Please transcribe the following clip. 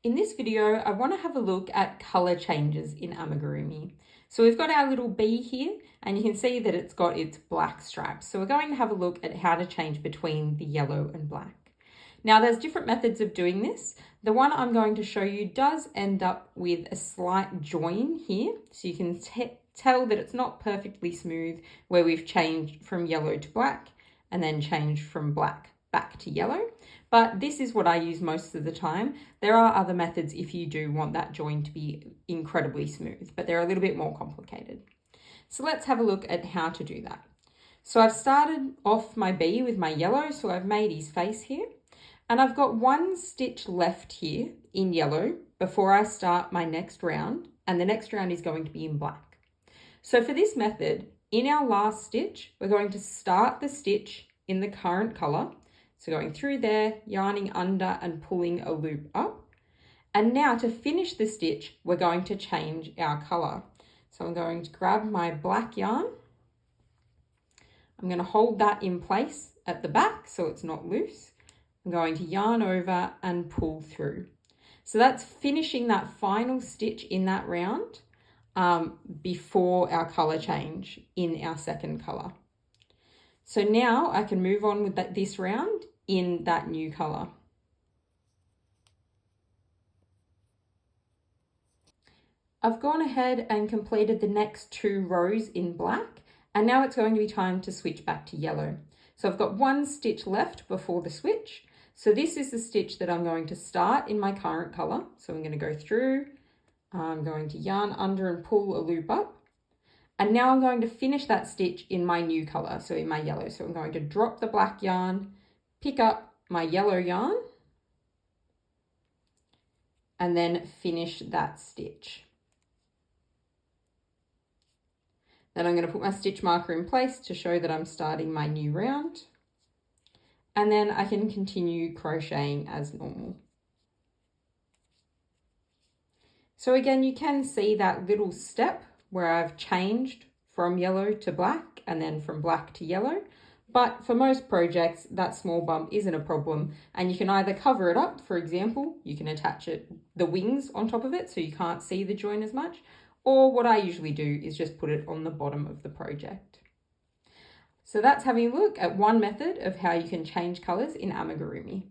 In this video, I want to have a look at color changes in Amigurumi. So we've got our little bee here, and you can see that it's got its black stripes. So we're going to have a look at how to change between the yellow and black. Now there's different methods of doing this. The one I'm going to show you does end up with a slight join here. So you can tell that it's not perfectly smooth where we've changed from yellow to black and then changed from black back to yellow. But this is what I use most of the time. There are other methods if you do want that join to be incredibly smooth, but they're a little bit more complicated. So let's have a look at how to do that. So I've started off my bee with my yellow, so I've made his face here. And I've got one stitch left here in yellow before I start my next round, and the next round is going to be in black. So for this method, in our last stitch, we're going to start the stitch in the current color. So going through there, yarning under and pulling a loop up. And now to finish the stitch, we're going to change our color. So I'm going to grab my black yarn. I'm going to hold that in place at the back so it's not loose. I'm going to yarn over and pull through. So that's finishing that final stitch in that round before our color change in our second color. So now I can move on with this round in that new color. I've gone ahead and completed the next 2 rows in black, and now it's going to be time to switch back to yellow. So I've got 1 stitch left before the switch. So this is the stitch that I'm going to start in my current color. So I'm going to go through, I'm going to yarn under and pull a loop up. And now I'm going to finish that stitch in my new color, so in my yellow. So I'm going to drop the black yarn, pick up my yellow yarn, and then finish that stitch. Then I'm going to put my stitch marker in place to show that I'm starting my new round. And then I can continue crocheting as normal. So again, you can see that little step where I've changed from yellow to black and then from black to yellow. But for most projects, that small bump isn't a problem, and you can either cover it up. For example, you can attach the wings on top of it so you can't see the join as much, or what I usually do is just put it on the bottom of the project. So that's having a look at one method of how you can change colors in Amigurumi.